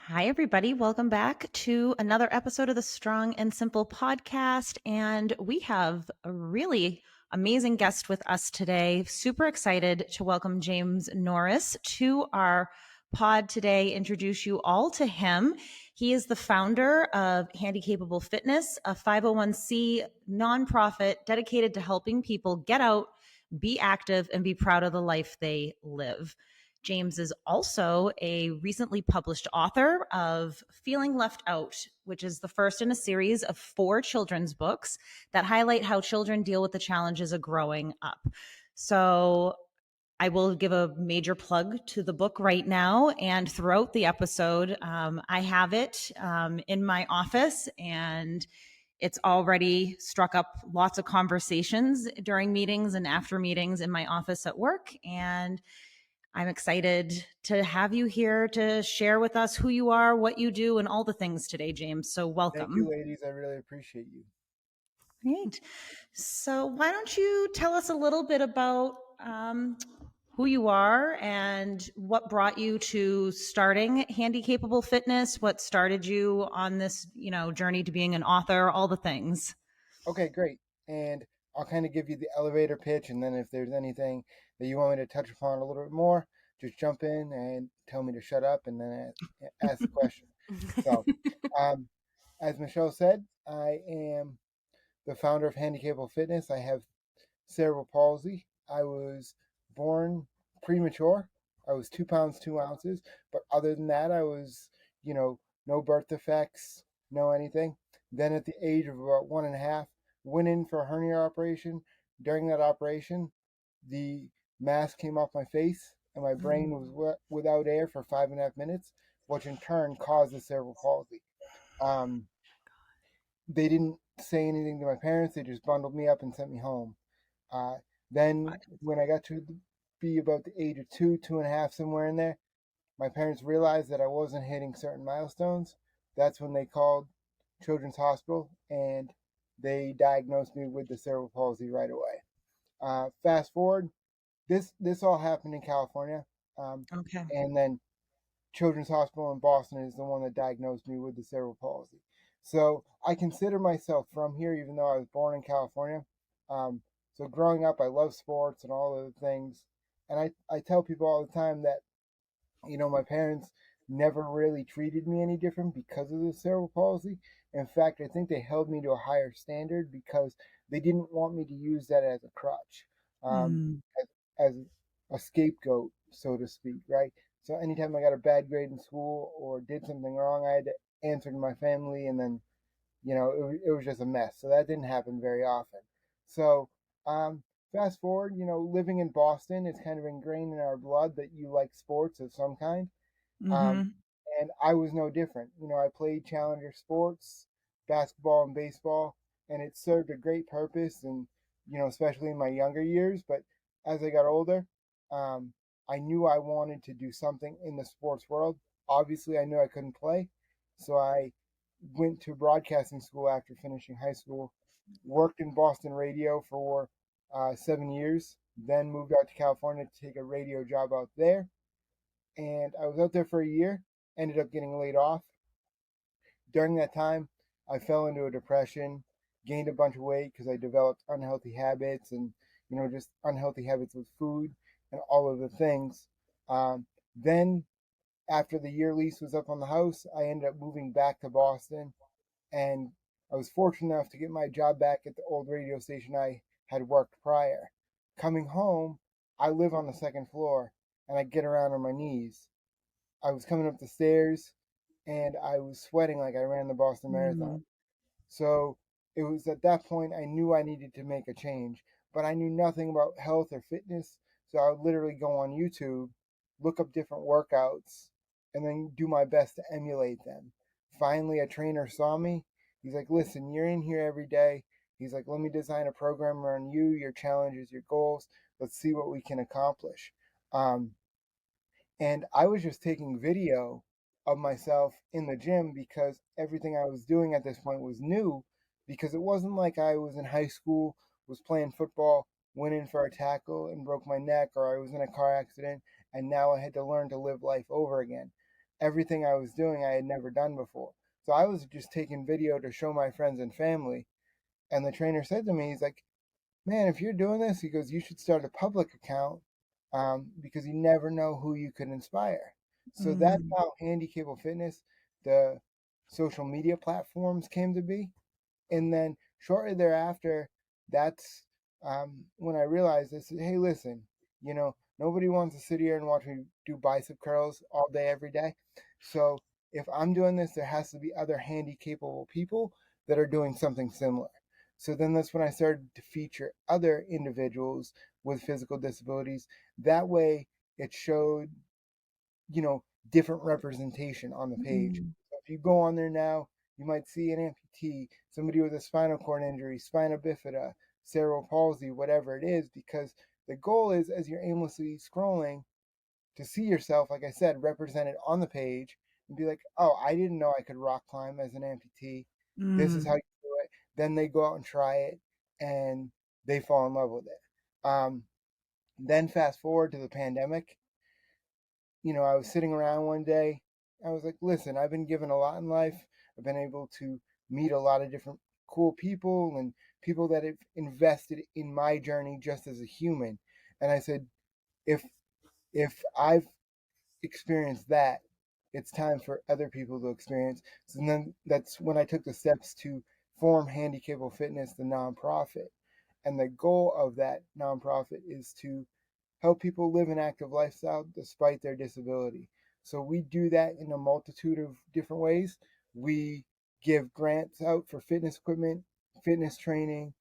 Hi, everybody. Welcome back to another episode of the Strong and Simple podcast. And we have a really amazing guest with us today. Super excited to welcome James Norris to our pod today, introduce you all to him. He is the founder of Handi Capable Fitness, a 501c nonprofit dedicated to helping people get out, be active, and be proud of the life they live. James is also a recently published author of Feeling Left Out, which is the first in a series of 4 children's books that highlight how children deal with the challenges of growing up. So I will give a major plug to the book right now. And throughout the episode, I have it in my office, and it's already struck up lots of conversations during meetings and after meetings in my office at work. And I'm excited to have you here to share with us who you are, what you do, and all the things today, James. So Thank you, welcome. ladies. I really appreciate you. Great. So why don't you tell us a little bit about who you are and what brought you to starting Handi Capable Fitness? What started you on this, journey to being an author? All the things. Okay, great. And I'll kind of give you the elevator pitch, and then if there's anything that you want me to touch upon a little bit more, just jump in and tell me to shut up, and then ask the question. So, um, as Michelle said, I am the founder of Handicapable Fitness. I have cerebral palsy. I was born premature. I was 2 pounds 2 ounces, but other than that, I was, no birth defects, no anything. Then at the age of about 1.5, went in for a hernia operation. During that operation, the mask came off my face, and my brain was without air for 5.5 minutes, which in turn caused the cerebral palsy. Um, they didn't say anything to my parents. They just bundled me up and sent me home. Uh, then when I got to be about the age of 2.5, somewhere in there, my parents realized that I wasn't hitting certain milestones. That's when they called Children's Hospital, and they diagnosed me with the cerebral palsy right away. Fast forward, this all happened in California, Okay. and then Children's Hospital in Boston is the one that diagnosed me with the cerebral palsy. So I consider myself from here, even though I was born in California. So growing up, I love sports and all of the things. And I tell people all the time that, my parents never really treated me any different because of the cerebral palsy. In fact, I think they held me to a higher standard because they didn't want me to use that as a crutch, um, Mm. as a scapegoat, so to speak, right? So anytime I got a bad grade in school or did something wrong, I had to answer to my family, and then it was just a mess. So that didn't happen very often. So fast forward, living in Boston, it's kind of ingrained in our blood that you like sports of some kind. Um, Mm-hmm. and I was no different. I played challenger sports, basketball and baseball, and it served a great purpose, and especially in my younger years. But as I got older, um, I knew I wanted to do something in the sports world. Obviously, I knew I couldn't play, so I went to broadcasting school after finishing high school. Worked in Boston radio for 7 years, then moved out to California to take a radio job out there, and I was out there for a year, ended up getting laid off. During that time, I fell into a depression, gained a bunch of weight because I developed unhealthy habits and, just unhealthy habits with food and all of the things. Then, after the year lease was up on the house, I ended up moving back to Boston, and I was fortunate enough to get my job back at the old radio station I had worked prior. Coming home, I live on the second floor and I get around on my knees. I was coming up the stairs and I was sweating like I ran the Boston Marathon. Mm. So it was at that point I knew I needed to make a change, but I knew nothing about health or fitness. So I would literally go on YouTube, look up different workouts, and then do my best to emulate them. Finally, a trainer saw me. He's like, listen, you're in here every day. He's like, let me design a program around you, your challenges, your goals. Let's see what we can accomplish. Um, and I was just taking video of myself in the gym because everything I was doing at this point was new, because it wasn't like I was in high school, was playing football, went in for a tackle and broke my neck, or I was in a car accident and now I had to learn to live life over again. everything I was doing I had never done before. So I was just taking video to show my friends and family. And the trainer said to me, he's like, man, if you're doing this, he goes, you should start a public account, because you never know who you could inspire. So that's Mm, how Handi Cable Fitness, the social media platforms came to be. And then shortly thereafter, that's when I realized this. Hey, listen, nobody wants to sit here and watch me do bicep curls all day, every day. So if I'm doing this, there has to be other handy, capable people that are doing something similar. So then that's when I started to feature other individuals with physical disabilities. That way, it showed, different representation on the page. mm, So if you go on there now, you might see an amputee, somebody with a spinal cord injury, spina bifida, cerebral palsy, whatever it is, because the goal is, as you're aimlessly scrolling, to see yourself, like I said, represented on the page and be like, oh, I didn't know I could rock climb as an amputee. This is how mm. you do it. Then they go out and try it and they fall in love with it. Then fast forward to the pandemic. I was sitting around one day. I was like, listen, I've been given a lot in life. I've been able to meet a lot of different cool people and people that have invested in my journey just as a human. And I said, if I've experienced that, it's time for other people to experience. So then that's when I took the steps to form Handicapable Fitness, the nonprofit. And the goal of that nonprofit is to help people live an active lifestyle despite their disability. So we do that in a multitude of different ways. We give grants out for fitness equipment, fitness training,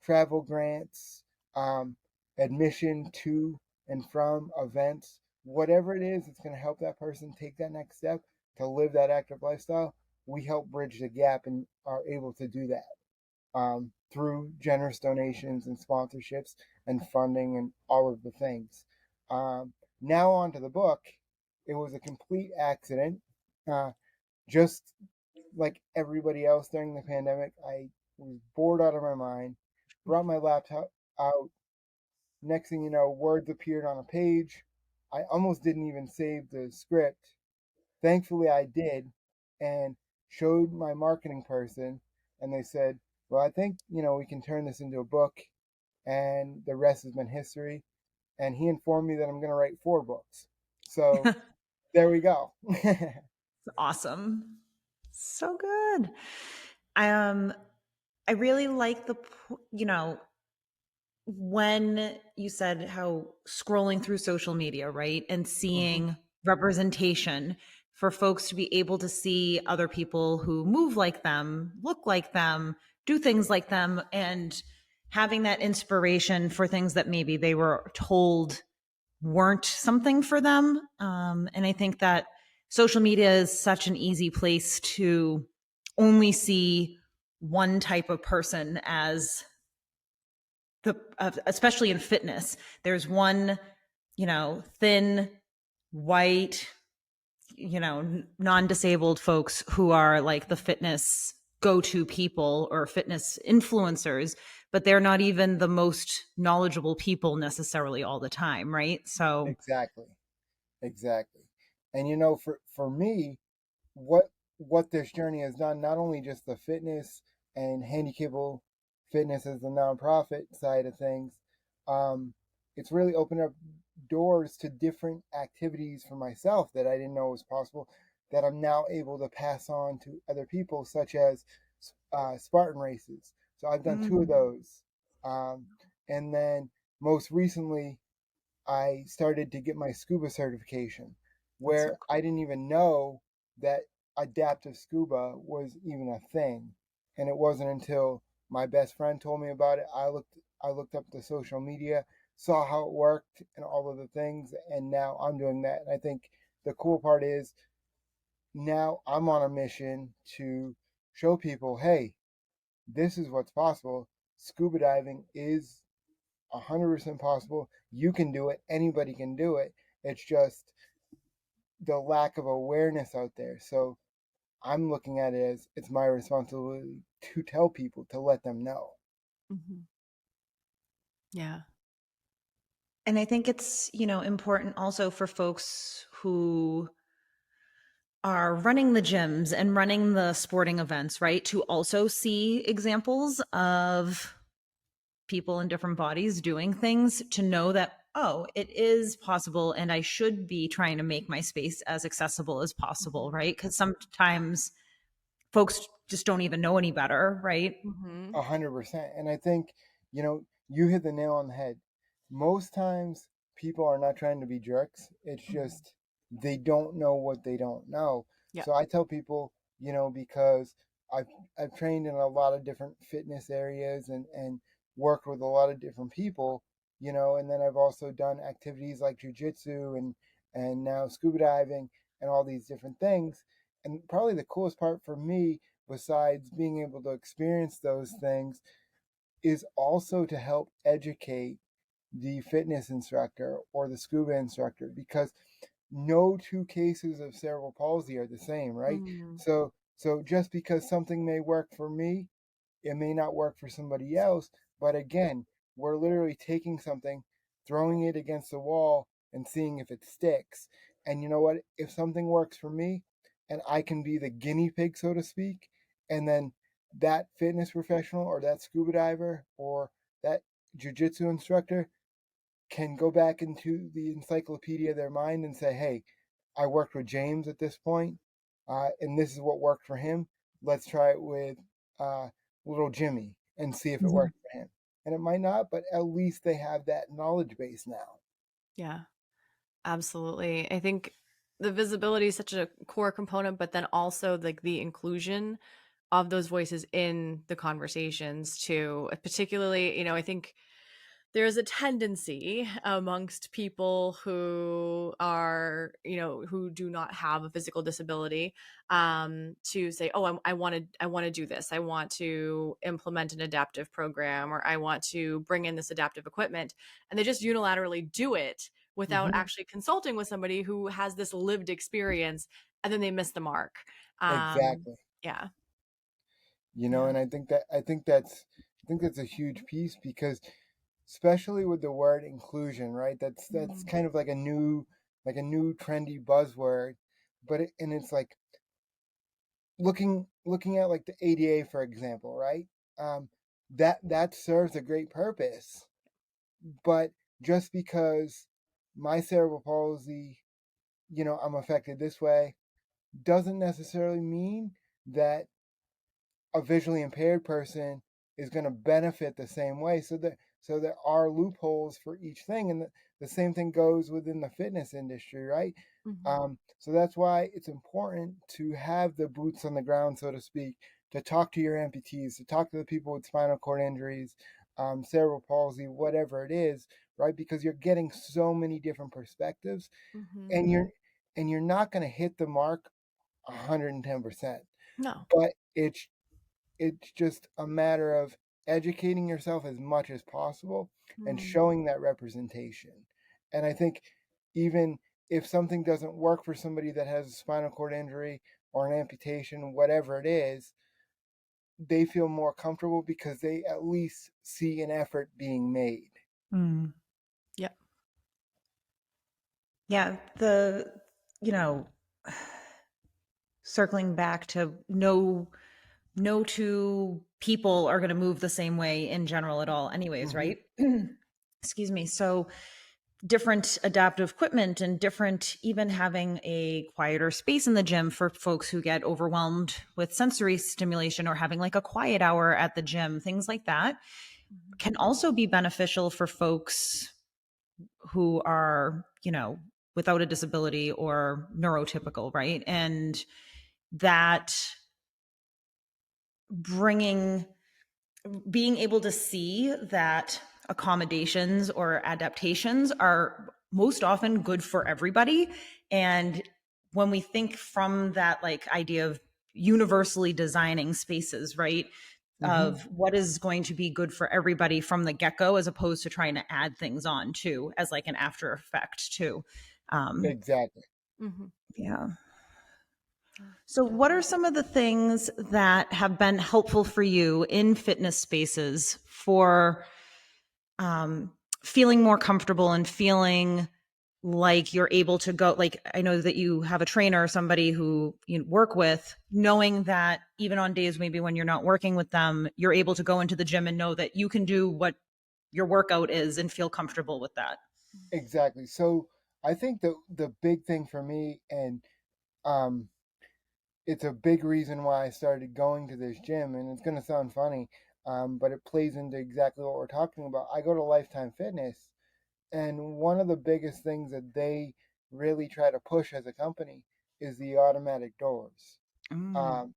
travel grants, um, admission to and from events, whatever it is that's going to help that person take that next step to live that active lifestyle. We help bridge the gap and are able to do that through generous donations and sponsorships and funding and all of the things. Now, on to the book. It was a complete accident. Uh, just like everybody else during the pandemic, I was bored out of my mind, brought my laptop out. Next thing you know, words appeared on a page. I almost didn't even save the script. Thankfully, I did, and showed my marketing person, and they said, "Well, I think we can turn this into a book," and the rest has been history. And he informed me that I'm going to write 4 books. So there we go. Awesome. So good. Um, I really like when you said how scrolling through social media, right? And Hmm. seeing representation for folks to be able to see other people who move like them, look like them, do things like them, and having that inspiration for things that maybe they were told weren't something for them. And I think that social media is such an easy place to only see one type of person as especially in fitness. There's one, thin, white, non-disabled folks who are like the fitness go-to people or fitness influencers, but they're not even the most knowledgeable people necessarily all the time, right? So, Exactly. Exactly. And for me, what this journey has done, not only just the fitness and handicapable fitness as the nonprofit side of things, um, it's really opened up doors to different activities for myself that I didn't know was possible, that I'm now able to pass on to other people, such as Spartan races. So I've done 2 of mm, those. And then most recently, I started to get my scuba certification, that's so where I didn't even know that adaptive scuba was even a thing. And it wasn't until my best friend told me about it. I looked up the social media, saw how it worked and all of the things, and now I'm doing that. And I think the cool part is now I'm on a mission to show people, hey, this is what's possible. Scuba diving is 100% possible. You can do it. Anybody can do it. It's just the lack of awareness out there. So I'm looking at it as it's my responsibility to tell people, to let them know. Mhm. Yeah. and I think it's, important also for folks who are running the gyms and running the sporting events, right? To also see examples of people in different bodies doing things, to know that, oh, it is possible and I should be trying to make my space as accessible as possible, Mhm. right? Because sometimes folks just don't even know any better, right? Mhm. 100%. And I think, you hit the nail on the head. Most times people are not trying to be jerks. It's just they don't know what they don't know. Yeah. So I tell people, because I've I've trained in a lot of different fitness areas and worked with a lot of different people, and then I've also done activities like jujitsu and now scuba diving and all these different things. And probably the coolest part for me, besides being able to experience those things, is also to help educate the fitness instructor or the scuba instructor, because no two cases of cerebral palsy are the same, right? Mm. So just because something may work for me, it may not work for somebody else. But again, we're literally taking something, throwing it against the wall, and seeing if it sticks. And you know what? If something works for me and I can be the guinea pig, so to speak, and then that fitness professional or that scuba diver or that jujitsu instructor can go back into the encyclopedia of their mind and say, hey, I worked with James at this point, and this is what worked for him. Let's try it with uh, little Jimmy and see if it Mhm. works for him. And it might not, but at least they have that knowledge base now. Yeah, absolutely. I think the visibility is such a core component, but then also like the inclusion of those voices in the conversations too. Particularly, I think there's a tendency amongst people who are, who do not have a physical disability, to say, oh, I want to do this, I want to implement an adaptive program, or I want to bring in this adaptive equipment, and they just unilaterally do it without Mm-hmm. actually consulting with somebody who has this lived experience, and then they miss the mark. um Exactly. yeah. Yeah. And I think that's a huge piece, because especially with the word inclusion, right? That's Mhm. kind of like a new trendy buzzword, and it's like looking at like the ADA, for example, right? Um, that serves a great purpose, but just because my cerebral palsy, I'm affected this way, doesn't necessarily mean that a visually impaired person is going to benefit the same way. So there are loopholes for each thing, and the same thing goes within the fitness industry, right? Mhm. So that's why it's important to have the boots on the ground, so to speak, to talk to your amputees, to talk to the people with spinal cord injuries, cerebral palsy, whatever it is, right? Because you're getting so many different perspectives, Mhm. and you're not going to hit the mark 110%, No. but it's just a matter of educating yourself as much as possible and Mm. showing that representation. And I think even if something doesn't work for somebody that has a spinal cord injury or an amputation, whatever it is, they feel more comfortable because they at least see an effort being made. Mm. Yeah. Yeah, you know, circling back to no two people are going to move the same way in general at all anyways, Mm-hmm. right? Excuse me. So different adaptive equipment and different, even having a quieter space in the gym for folks who get overwhelmed with sensory stimulation, or having like a quiet hour at the gym, things like that Mhm. can also be beneficial for folks who are, without a disability or neurotypical, right? And that bringing being able to see that accommodations or adaptations are most often good for everybody. And when we think from that like idea of universally designing spaces, right, Mm-hmm. of what is going to be good for everybody from the get-go, as opposed to trying to add things on too as like an after effect too. Exactly. Mhm. Yeah. Yeah, So, what are definitely. some of the things that have been helpful for you in fitness spaces for feeling more comfortable and feeling like you're able to go, like I know that you have a trainer or somebody who you work with, knowing that even on days maybe when you're not working with them, you're able to go into the gym and know that you can do what your workout is and feel comfortable with that. Exactly. So I think the big thing for me, and um, it's a big reason why I started going to this gym, and it's going to sound funny, but it plays into exactly what we're talking about. I go to Lifetime Fitness, and one of the biggest things that they really try to push as a company is the automatic doors. Mm. Um,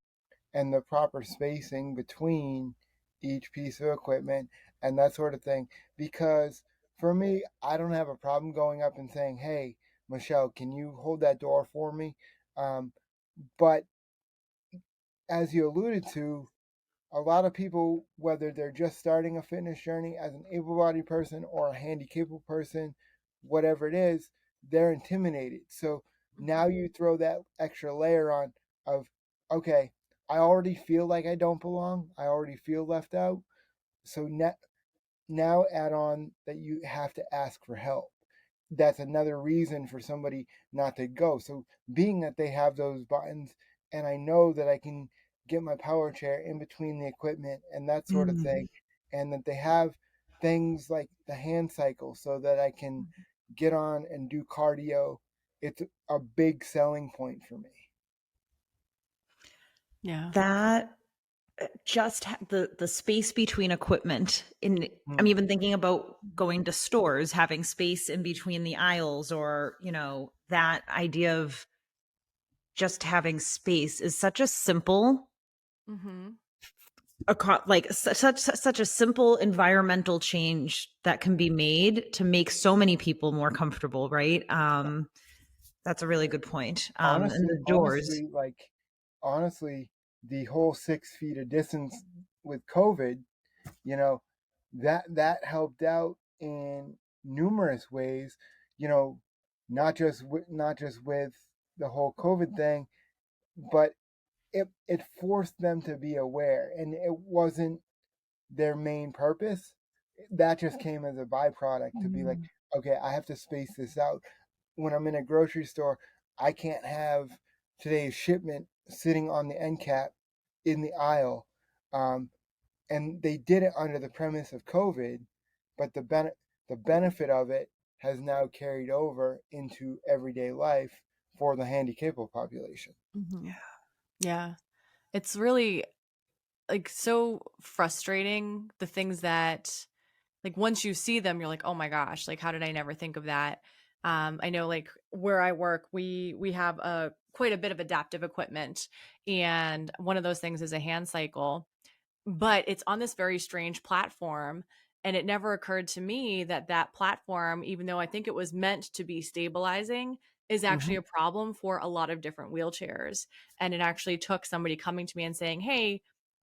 and the proper spacing between each piece of equipment and that sort of thing. Because for me, I don't have a problem going up and saying, "Hey, Michelle, can you hold that door for me?" But as you alluded to, a lot of people, whether they're just starting a fitness journey as an able bodied person or a handy capable person, whatever it is, they're intimidated. So now you throw that extra layer on of, okay, I already feel like I don't belong. I already feel left out. So now add on that you have to ask for help. That's another reason for somebody not to go. So being that they have those buttons and I know that I can get my power chair in between the equipment and that sort of Mm. thing, and that they have things like the hand cycle so that I can get on and do cardio, it's a big selling point for me. Yeah. That just the space between equipment in, I'm Hmm. even thinking about going to stores, having space in between the aisles, or that idea of just having space is such a simple, Mm-hmm. like such a simple environmental change that can be made to make so many people more comfortable, right? That's a really good point. And Honestly, the doors. honestly, like honestly, the whole 6 feet of distance with COVID, you know, that helped out in numerous ways. You know, not just with the whole COVID thing, but it forced them to be aware, and it wasn't their main purpose. That just came as a byproduct to be like, Mm. okay, I have to space this out. When I'm in a grocery store, I can't have today's shipment sitting on the end cap in the aisle. Um, and they did it under the premise of COVID, but the benefit of it has now carried over into everyday life for the handicapped population. Mm-hmm. Yeah. It's really like so frustrating, the things that like once you see them you're like, oh my gosh, like how did I never think of that? I know like where I work, we have a quite a bit of adaptive equipment, and one of those things is a hand cycle, but it's on this very strange platform. And it never occurred to me that that platform, even though I think it was meant to be stabilizing, is actually Hmm. a problem for a lot of different wheelchairs. And it actually took somebody coming to me and saying, hey,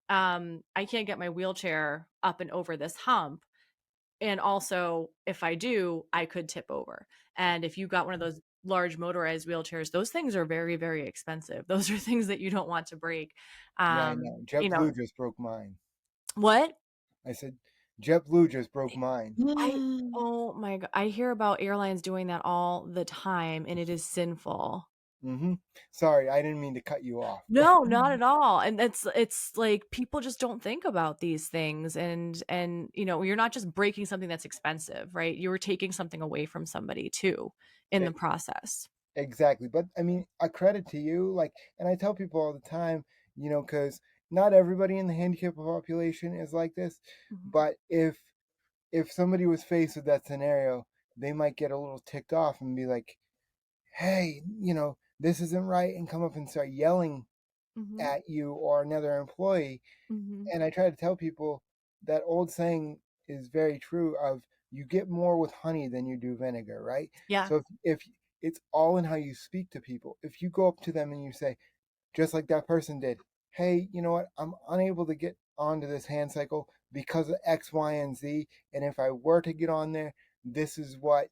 I can't get my wheelchair up and over this hump, and also if I do, I could tip over. And if you got one of those large motorized wheelchairs, those things are very, very expensive. Those are things that you don't want to break. Yeah, I know. You know JetBlue just broke mine. what? I said, JetBlue just broke mine. I Oh my god, I hear about airlines doing that all the time, and it is sinful. Hmm. Sorry, I didn't mean to cut you off. No, not at all. And it's like people just don't think about these things, and you're not just breaking something that's expensive, right? You're taking something away from somebody too in the process. Exactly. But I mean, a credit to you. Like, and I tell people all the time, because not everybody in the handicapped population is like this. Mhm. But if somebody was faced with that scenario, they might get a little ticked off and be like, "Hey, this isn't right," and come up and start yelling Mhm. at you or another employee. Mhm. And I try to tell people that old saying is very true of you get more with honey than you do vinegar, right? Yeah. So if it's all in how you speak to people. If you go up to them and you say, just like that person did, hey, you know what? I'm unable to get onto this hand cycle because of X, Y, and Z. And if I were to get on there, this is what,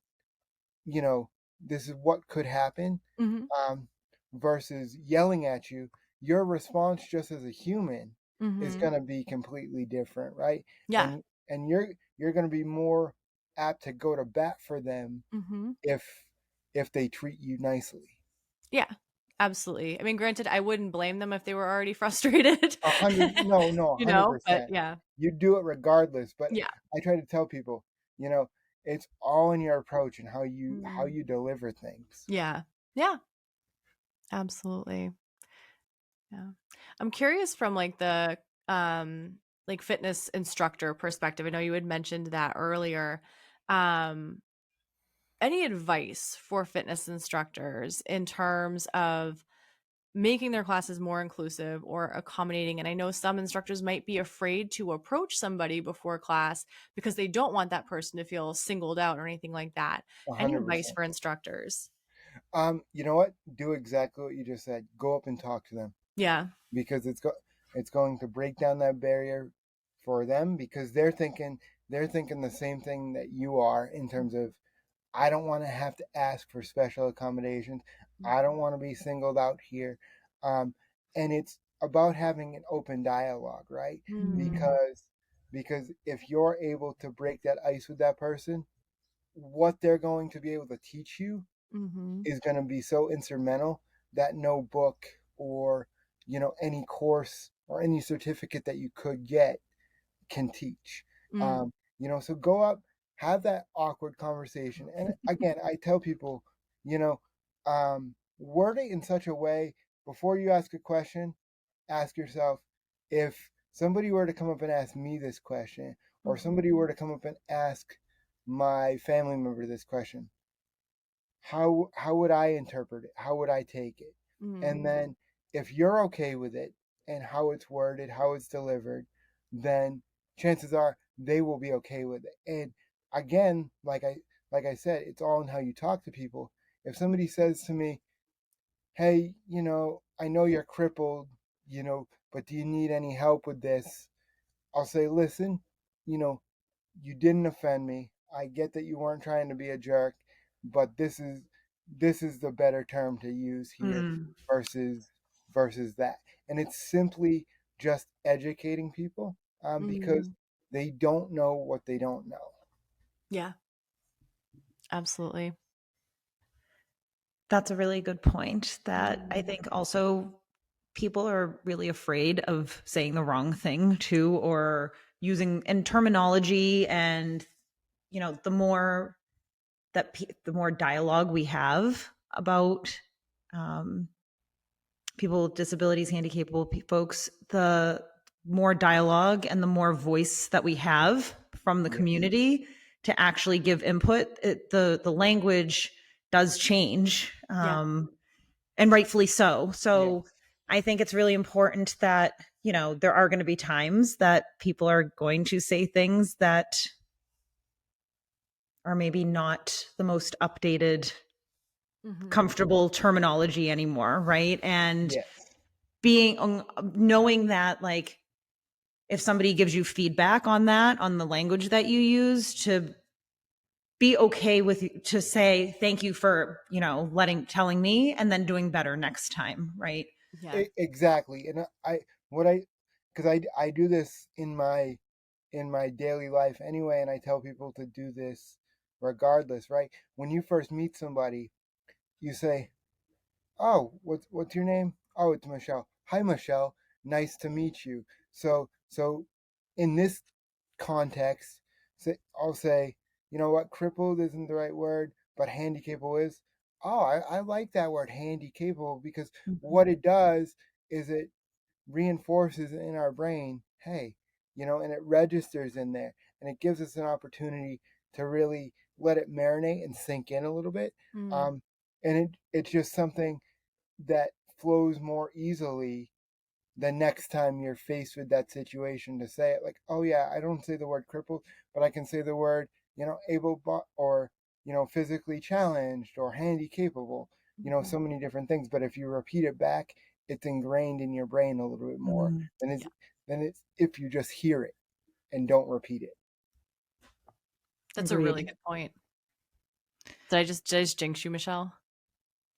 you know, this is what could happen. Mhm. Um, versus yelling at you, your response just as a human is Mhm. going to be completely different, right? Yeah. And you're going to be more apt to go to bat for them Mhm. if if they treat you nicely. Yeah, absolutely. I mean, granted, I wouldn't blame them if they were already frustrated, 100%. but yeah. You do it regardless. But Yeah. I try to tell people, you know, it's all in your approach and how Mm. you deliver things. Yeah. Yeah, absolutely. Yeah. I'm curious from like the like fitness instructor perspective. I know you had mentioned that earlier. Um any advice for fitness instructors in terms of making their classes more inclusive or accommodating? And I know some instructors might be afraid to approach somebody before class because they don't want that person to feel singled out or anything like that. Any advice 100%. for instructors? You know what? Do exactly what you just said. Go up and talk to them, Yeah. because it's going to break down that barrier for them, because they're thinking the same thing that you are, in terms of, I don't want to have to ask for special accommodations. I don't want to be singled out here. Um, and it's about having an open dialogue, right? Mm. Because if you're able to break that ice with that person, what they're going to be able to teach you Mhm. is going to be so instrumental that no book, or any course or any certificate that you could get can teach. Mm. So go up, have that awkward conversation. And again, I tell people, you know, word it in such a way, before you ask a question, ask yourself, if somebody were to come up and ask me this question, or Mhm. somebody were to come up and ask my family member this question, how would I interpret it? How would I take it? Mm. And then, if you're okay with it and how it's worded, how it's delivered, then chances are they will be okay with it. And again, like I said, it's all in how you talk to people. If somebody says to me, "Hey, I know you're crippled, but do you need any help with this?" I'll say, "Listen, you know, you didn't offend me. I get that you weren't trying to be a jerk, but this is the better term to use here, Mm. versus that." And it's simply just educating people, because Mm. they don't know what they don't know. Yeah, absolutely. That's a really good point that I Mm. think also people are really afraid of saying the wrong thing too, or using and terminology. And the more the more dialogue we have about um, people with disabilities, handicapable folks, the more dialogue and the more voice that we have from the Yes, community to actually give input, the language does change, Yeah. and rightfully so. So yes, I think it's really important that there are going to be times that people are going to say things that are maybe not the most updated, Mhm. comfortable terminology anymore, right? And yes. being knowing that, like, if somebody gives you feedback on that, on the language that you use, to be okay with, to say thank you for telling me, and then doing better next time, right? Yeah. Exactly. And what I because I do this in my daily life anyway, and I tell people to do this regardless, right? When you first meet somebody, you say, "Oh, what's your name?" "Oh, it's Michelle." "Hi, Michelle. Nice to meet you." So in this context, I'll say, "You know what? Crippled isn't the right word, but handicapable is." "Oh, I like that word, handicapable, because what it does is it reinforces in our brain, hey, and it registers in there, and it gives us an opportunity to really let it marinate and sink in a little bit. Mm. Um, and it's just something that flows more easily the next time you're faced with that situation, to say it like, "Oh yeah, I don't say the word crippled, but I can say the word, able, or, physically challenged, or handy capable, Mhm. so many different things." But if you repeat it back, it's ingrained in your brain a little bit more Mm, than Yeah. it's if you just hear it and don't repeat it. That's a really agreed. good point. Did I just jinx you, Michelle?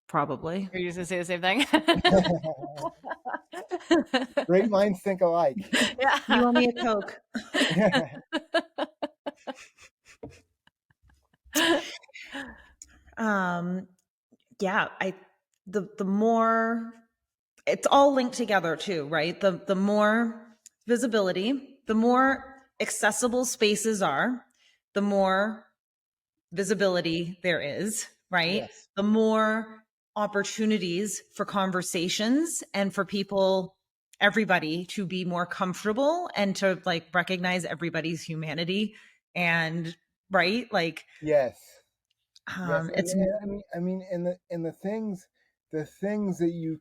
Probably. Are you just gonna say the same thing? Great minds think alike. You Yeah. owe me a Coke. yeah, the more, it's all linked together too, right? The more visibility, the more accessible spaces are, the more visibility there is, right? Yes. The more opportunities for conversations and for people, everybody, to be more comfortable and to like recognize everybody's humanity. And right, like Yes. Yes. it's I mean, and the things that you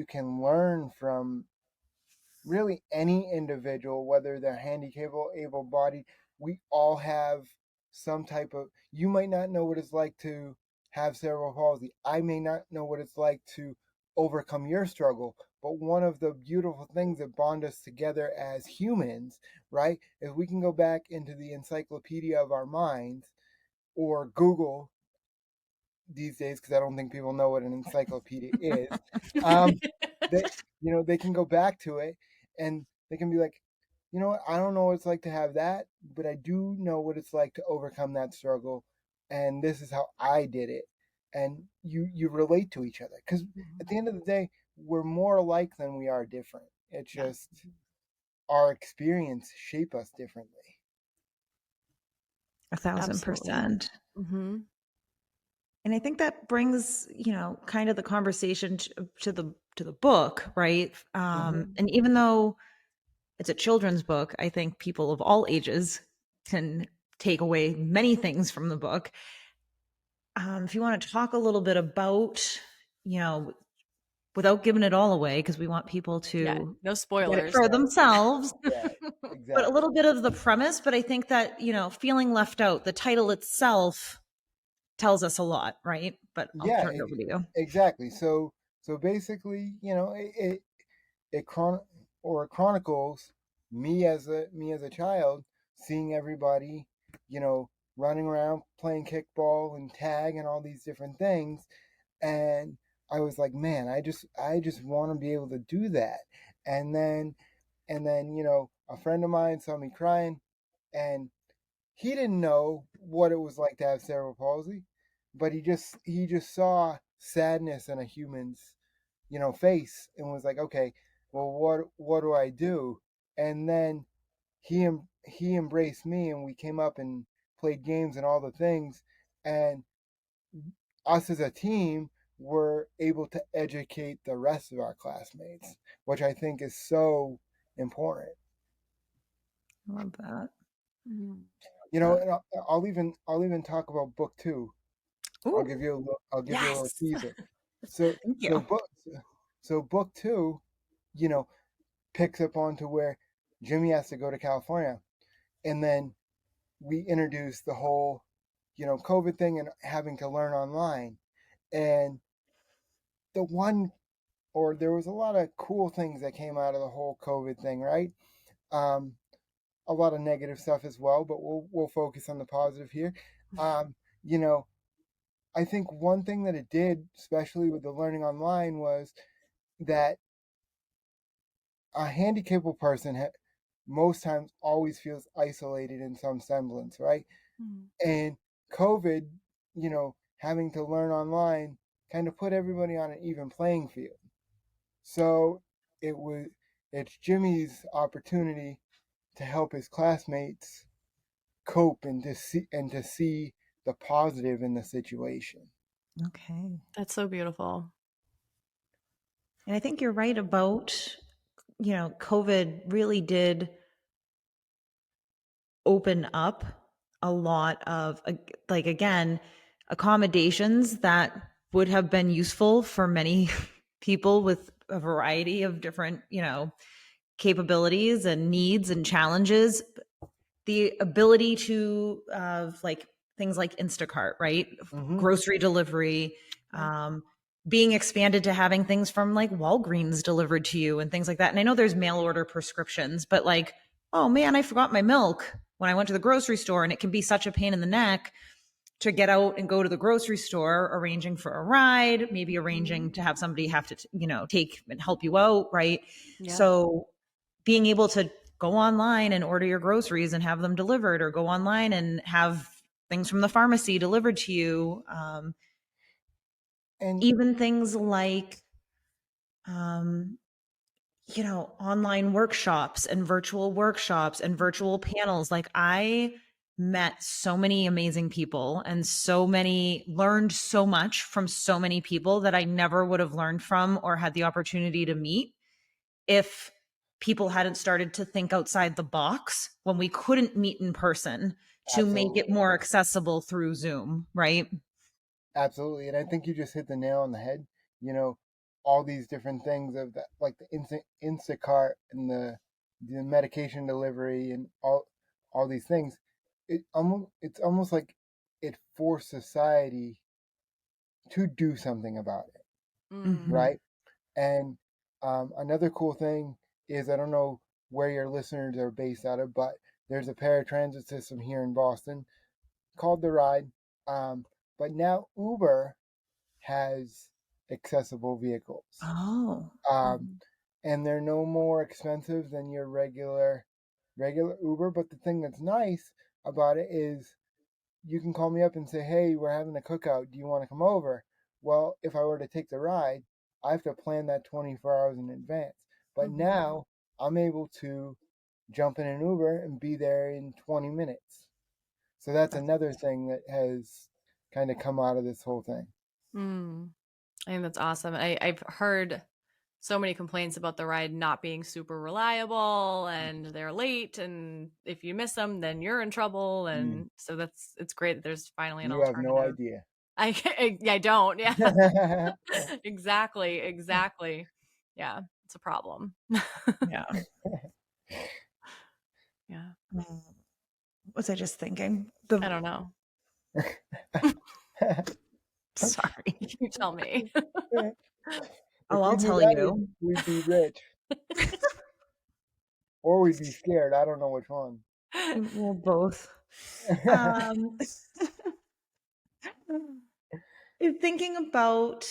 can learn from really any individual, whether they're handicapped or able-bodied, we all have some type of. You might not know what it's like to have cerebral palsy. I may not know what it's like to overcome your struggle. But one of the beautiful things that bond us together as humans, right, is we can go back into the encyclopedia of our minds or Google these days, because I don't think people know what an encyclopedia is. Um, they, they can go back to it and they can be like, you know what, I don't know what it's like to have that, but I do know what it's like to overcome that struggle, and this is how I did it. And you relate to each other because at the end of the day, we're more alike than we are different. It's yeah, just our experience shape us differently. 1,000%. Mm-hmm. And I think that brings, kind of the conversation to the book, right? Mm-hmm. And even though it's a children's book, I think people of all ages can take away many things from the book. If you want to talk a little bit about, you know, without giving it all away, because we want people Yeah, to no get it spoilers. for Right. themselves, Right. but a Exactly. little bit of the premise. But I think that, feeling left out, the title itself tells us a lot, right? But I'll Yeah. turn it over to you. Exactly. So basically, it chronicles me as a child seeing everybody, you know, running around playing kickball and tag and all these different things, and I was like, man, I just want to be able to do that. And then a friend of mine saw me crying, and he didn't know what it was like to have cerebral palsy, but he just saw sadness in a human's face and was like, okay, well, what do I do? And then he embraced me, and we came up and played games and all the things, and us as a team were able to educate the rest of our classmates, which I think is so important. I love that. Mhm. And I'll even talk about book two. Ooh, I'll give you a little Yes. teaser. So thank so you. book so book two, you know, picks up onto where Jimmy has to go to California, and then we introduce the whole, COVID thing and having to learn online. And the one, or there was a lot of cool things that came out of the whole COVID thing, right? Um, a lot of negative stuff as well, but we'll focus on the positive here. You know, I think one thing that it did, especially with the learning online, was that a handicapped person most times always feels isolated in some semblance, right? Mhm. And COVID, having to learn online kind of put everybody on an even playing field. So it was it's Jimmy's opportunity to help his classmates cope and to see the positive in the situation. Okay. That's so beautiful. And I think you're right about, COVID really did open up a lot of, like, again, accommodations that would have been useful for many people with a variety of different, capabilities and needs and challenges. The ability to like things like Instacart, right? Mm-hmm. Grocery delivery, Yeah. being expanded to having things from like Walgreens delivered to you and things like that. And I know there's mail order prescriptions, but like, oh man, I forgot my milk when I went to the grocery store, and it can be such a pain in the neck to get out and go to the grocery store, arranging for a ride, maybe arranging Mhm. to have somebody have to, take and help you out, right? Yep. So being able to go online and order your groceries and have them delivered, or go online and have things from the pharmacy delivered to you, And even things like, online workshops and virtual panels. Like, I met so many amazing people and learned so much from so many people that I never would have learned from or had the opportunity to meet if people hadn't started to think outside the box when we couldn't meet in person to make it absolutely. more accessible through Zoom, right? Absolutely. And I think you just hit the nail on the head. You know, all these different things of that, like the Instacart and the medication delivery and all these things. It's almost like it forced society to do something about it, Mm. Mhm. right? And another cool thing is, I don't know where your listeners are based out of, but there's a paratransit system here in Boston called the Ride. Um, but now Uber has accessible vehicles. Oh. Um, Mhm. and they're no more expensive than your regular Uber. But the thing that's nice about it is you can call me up and say, "Hey, we're having a cookout. Do you want to come over?" Well, if I were to take the ride, I have to plan that 24 hours in advance. But Mhm. now I'm able to jump in an Uber and be there in 20 minutes. So that's That's another thing that has kind of come out of this whole thing. Mm. I think that's awesome. I've heard so many complaints about the ride not being super reliable and they're late. And if you miss them, then you're in trouble. Mm. And so it's great that there's finally an You have no alternative. idea. I don't. Yeah. Exactly. Exactly. Yeah. It's a problem. yeah. Yeah. What was I just thinking? I don't know. Sorry. You tell me. If Oh, we I'll knew tell that, you. we'd be rich, or we'd be scared. I don't know which one. Well, both. Um, thinking about,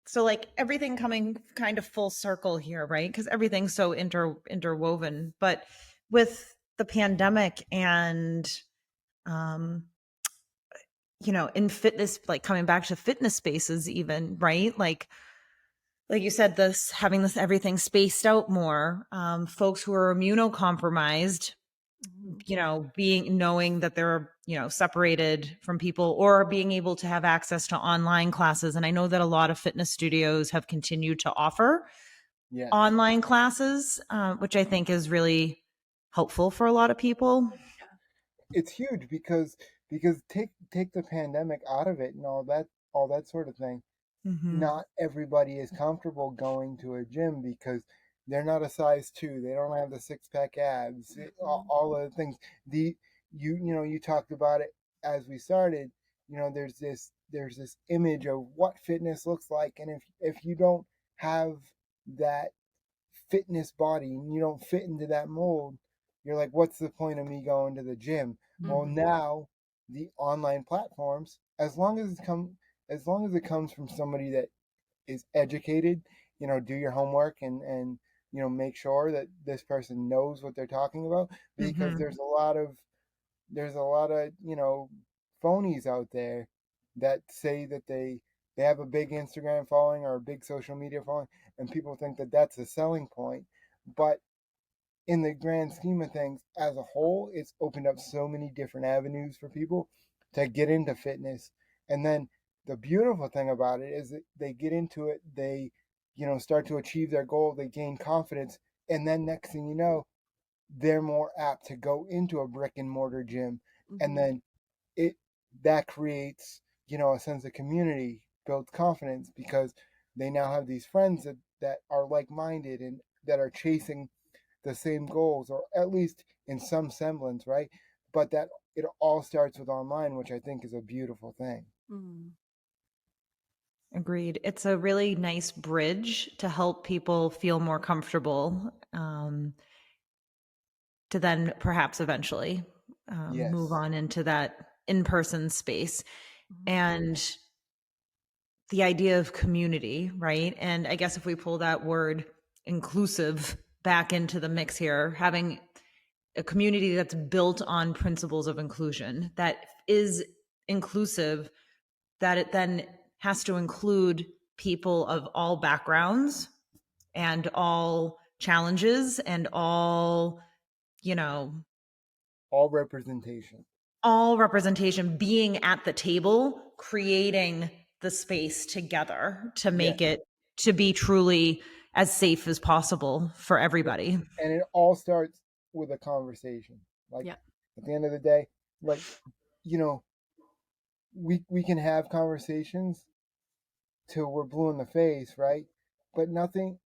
so like everything coming kind of full circle here, right? Because everything's so interwoven. But with the pandemic and, um, in fitness, like coming back to fitness spaces, even, right? Like you said, this having this everything spaced out more, folks who are immunocompromised, Mhm. being knowing that they're, separated from people, or being able to have access to online classes. And I know that a lot of fitness studios have continued to offer Yes, online classes, which I think is really helpful for a lot of people. it's huge because take the pandemic out of it and all that sort of thing. Mm-hmm. Not everybody is comfortable going to a gym because they're not a size 2. They don't have the six pack abs. Mhm. All of the things. The you talked about it as we started. There's this image of what fitness looks like, and if you don't have that fitness body and you don't fit into that mold, you're like, what's the point of me going to the gym? Well, Mhm. now the online platforms, as long as it comes from somebody that is educated, do your homework and make sure that this person knows what they're talking about, because Mm-hmm. there's a lot of phonies out there that say that they have a big Instagram following or a big social media following, and people think that that's a selling point. But in the grand scheme of things, as a whole, it's opened up so many different avenues for people to get into fitness. And then the beautiful thing about it is that they get into it, they start to achieve their goal, they gain confidence, and then next thing you know, they're more apt to go into a brick and mortar gym, and Mhm. then it that creates a sense of community, builds confidence, because they now have these friends that are like-minded and that are chasing the same goals, or at least in some semblance, right? But that it all starts with online, which I think is a beautiful thing. Mhm. Agreed. It's a really nice bridge to help people feel more comfortable, to then perhaps eventually, move Yes. on into that in-person space. Mhm. And the idea of community, right? And I guess if we pull that word inclusive back into the mix here, having a community that's built on principles of inclusion, that is inclusive, that it then has to include people of all backgrounds and all challenges and all, you know, all representation. all representation, being at the table, creating the space together to make Yes. it to be truly as safe as possible for everybody. And it all starts with a conversation. Like Yeah. at the end of the day, like, you know, we can have conversations till we're blue in the face, right? But nothing.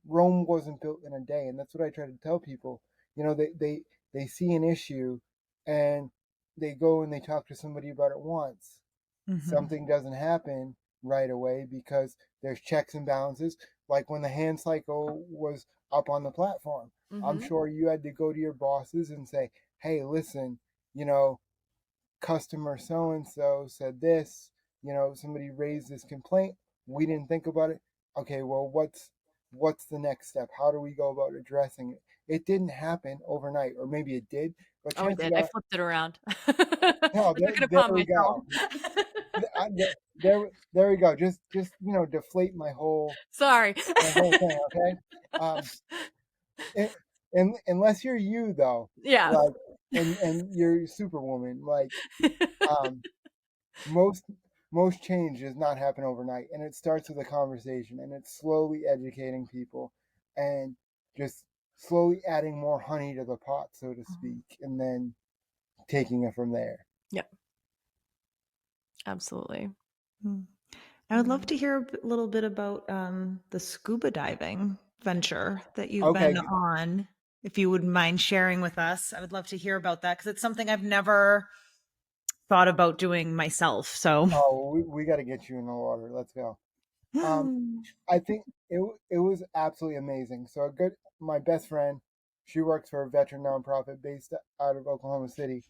Rome wasn't built in a day, and that's what I try to tell people. You know, they see an issue, and they go and they talk to somebody about it once. Mm-hmm. Something doesn't happen right away because there's checks and balances. Like when the hand cycle was up on the platform, I'm Mm-hmm. sure you had to go to your bosses and say, "Hey, listen, you know, customer so and so said this, you know, somebody raised this complaint, we didn't think about it. Okay, well, what's the next step? How do we go about addressing it?" It didn't happen overnight, or maybe it did, but Oh, it chances did. I are, flipped it around. no, I took it there upon we myself. go. There we go. Just deflate Sorry. my whole thing, okay? Um, it, and unless you're you though, Yeah. like, and you're Superwoman, like, um, most most change does not happen overnight, and it starts with a conversation, and it's slowly educating people, and just slowly adding more honey to the pot, so to speak, and then taking it from there. Yep. Absolutely. I would love to hear a little bit about the scuba diving venture that you've Okay. been on. If you wouldn't mind sharing with us, I would love to hear about that because it's something I've never thought about doing myself. So, Oh, we got to get you in the water. Let's go. Um, I think it was absolutely amazing. So my best friend, she works for a veteran nonprofit based out of Oklahoma City.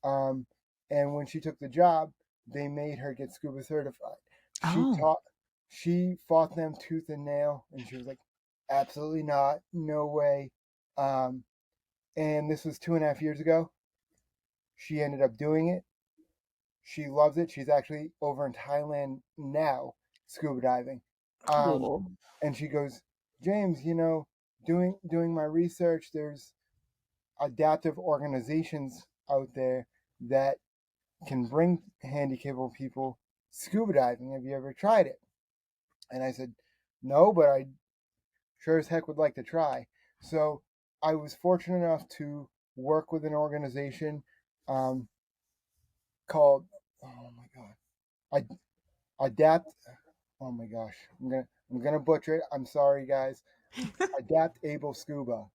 Um, and when she took the job, they made her get scuba certified. She oh, taught, she fought them tooth and nail, and she was like, "Absolutely not, no way." Um, and this was 2.5 years ago. She ended up doing it. She loves it. She's actually over in Thailand now, scuba diving. Um, cool. and she goes, "James, doing my research, there's adaptive organizations out there that can bring handicapped people scuba diving. Have you ever tried it?" And I said, "No, but I sure as heck would like to try." So I was fortunate enough to work with an organization um, called, oh my god, Adapt. Oh my gosh, I'm gonna butcher it. I'm sorry, guys. Adapt Able Scuba.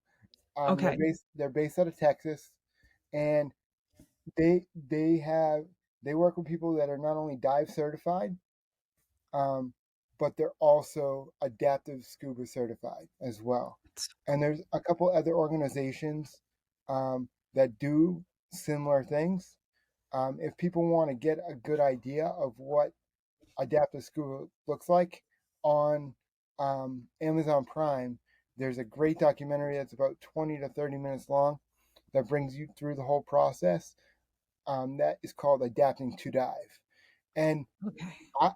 Okay. They're based out of Texas, and they they have they work with people that are not only dive certified, um, but they're also adaptive scuba certified as well. That's And cool. there's a couple other organizations that do similar things. If people want to get a good idea of what adaptive scuba looks like, on Amazon Prime, there's a great documentary that's about 20 to 30 minutes long that brings you through the whole process. That is called Adapting to Dive. And Okay. I,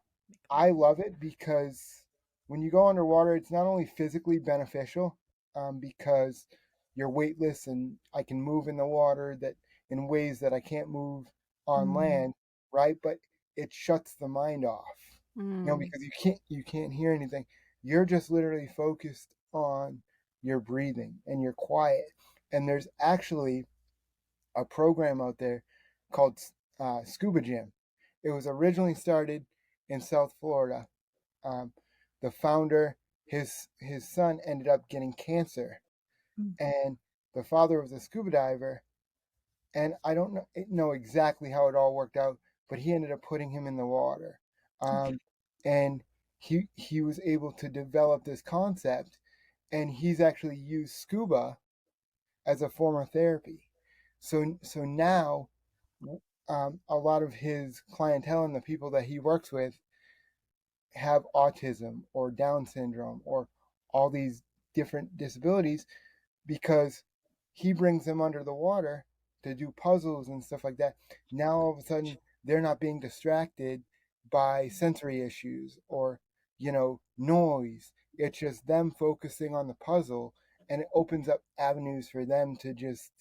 I love it because when you go underwater, it's not only physically beneficial, because you're weightless and I can move in the water that in ways that I can't move on Mm, land, right? But it shuts the mind off, Mm. because you can't hear anything. You're just literally focused on your breathing and you're quiet. And there's actually a program out there called Scuba Gym. It was originally started in South Florida. Um, the founder, his son ended up getting cancer, mm, and the father was a scuba diver. And I don't know exactly how it all worked out, but he ended up putting him in the water, okay. um, and he was able to develop this concept, and he's actually used scuba as a form of therapy. So now, a lot of his clientele and the people that he works with have autism or Down syndrome or all these different disabilities, because he brings them under the water to do puzzles and stuff like that. Now all of a sudden they're not being distracted. by sensory issues or, noise. It's just them focusing on the puzzle, and it opens up avenues for them to just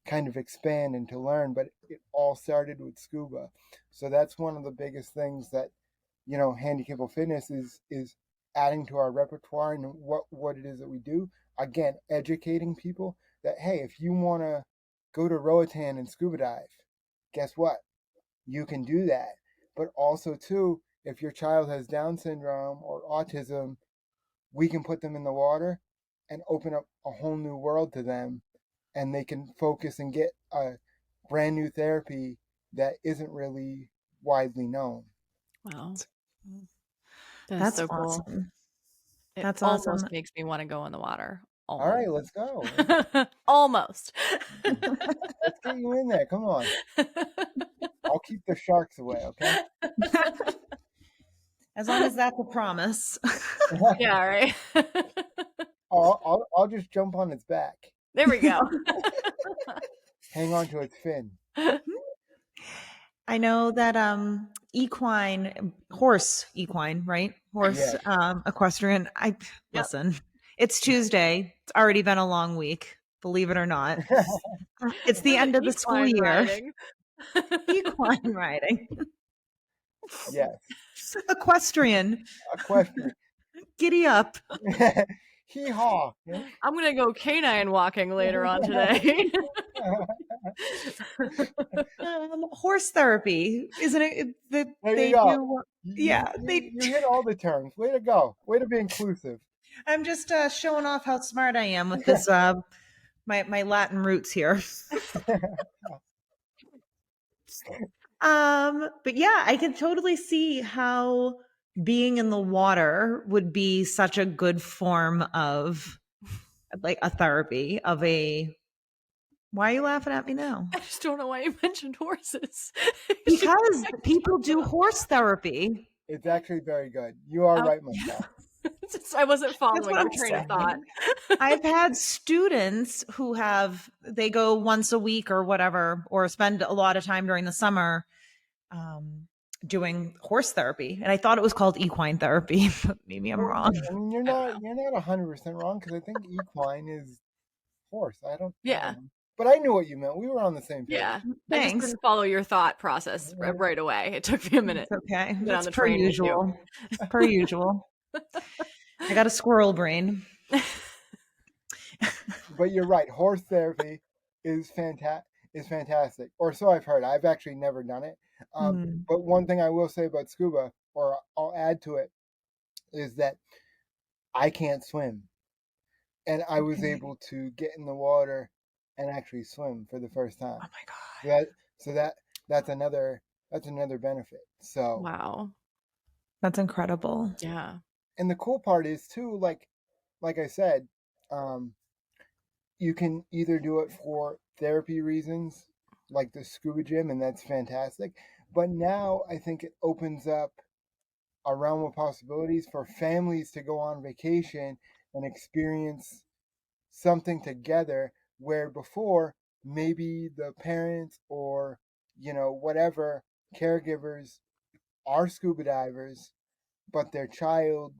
kind of expand and to learn. But it all started with scuba. So that's one of the biggest things that, handicapable fitness is adding to our repertoire and what it is that we do. Again, educating people that, hey, if you want to go to Roatan and scuba dive, guess what? You can do that. But also, too, if your child has Down syndrome or autism, we can put them in the water and open up a whole new world to them, and they can focus and get a brand new therapy that isn't really widely known. Wow. That's so cool. awesome. It That's almost awesome. makes me want to go in the water. All Almost. right, let's go. Almost. Let's get you in there. Come on. I'll keep the sharks away, okay? As long as that's a promise. Yeah, right. I'll just jump on its back. There we go. Hang on to its fin. I know that horse equine, right? Horse equestrian. Listen, it's Tuesday. It's already been a long week, believe it or not. It's the end of the school year. Riding. Equine riding. Yes. Equestrian. Giddy up. Hee-haw. I'm going to go canine walking later on today. Horse therapy, isn't it? There you go. You hit all the terms. Way to go. Way to be inclusive. I'm just showing off how smart I am with this my Latin roots here. But yeah, I can totally see how being in the water would be such a good form of like a therapy of a. Why are you laughing at me now? I just don't know why you mentioned horses. Because people do horse therapy. It's actually very good. You are right, Michelle. I wasn't following your train of thought. I've had students who they go once a week or whatever, or spend a lot of time during the summer doing horse therapy. And I thought it was called equine therapy, but maybe I'm wrong. I mean, you're not 100% wrong, because I think equine is horse. I don't know. But I knew what you meant. We were on the same page. Yeah. Thanks. I just didn't follow your thought process right away. It took me a minute. It's okay. It's per usual. Per usual. I got a squirrel brain. But you're right. Horse therapy is fantastic. Or so I've heard. I've actually never done it. But one thing I will say about scuba, or I'll add to it, is that I can't swim. And I was able to get in the water and actually swim for the first time. Oh my God! That's another benefit. So wow, that's incredible. Yeah. And the cool part is too, like I said, you can either do it for therapy reasons, like the scuba gym, and that's fantastic. But now I think it opens up a realm of possibilities for families to go on vacation and experience something together, where before maybe the parents or whatever caregivers are scuba divers, but their child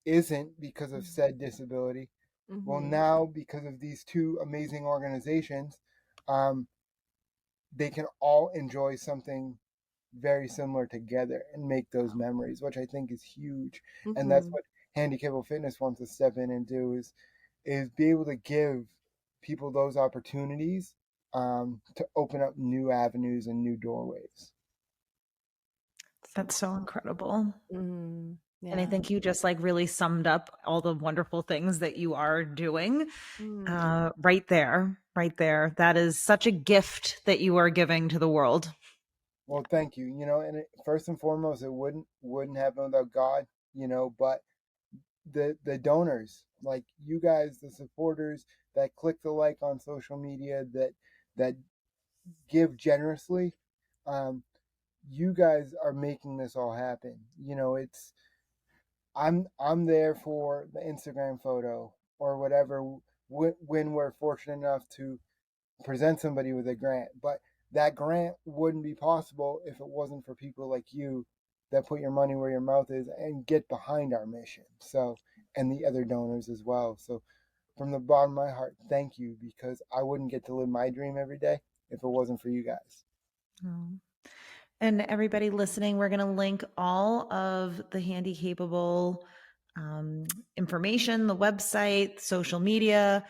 isn't because of said disability. Well, now because of these two amazing organizations, they can all enjoy something very similar together and make those memories, which I think is huge. And that's what Handicapable Fitness wants to step in and do, is be able to give people those opportunities to open up new avenues and new doorways. That's so incredible. Yeah. And I think you just really summed up all the wonderful things that you are doing right there. That is such a gift that you are giving to the world. Well, thank you. And first and foremost, it wouldn't happen without God, but the donors, like you guys, the supporters that click the like on social media, that give generously, you guys are making this all happen. It's I'm there for the Instagram photo or whatever when we're fortunate enough to present somebody with a grant. But that grant wouldn't be possible if it wasn't for people like you that put your money where your mouth is and get behind our mission. So, and the other donors as well. So, from the bottom of my heart, thank you, because I wouldn't get to live my dream every day if it wasn't for you guys. Oh. And everybody listening, we're going to link all of the Handi Capable information, the website, social media,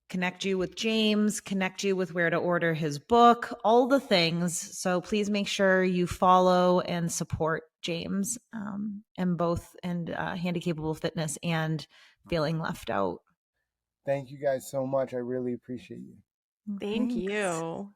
connect you with James, connect you with where to order his book, all the things. So please make sure you follow and support James and both and Handi Capable Fitness and Feeling Left Out. Thank you guys so much. I really appreciate you. Thank Thanks. you.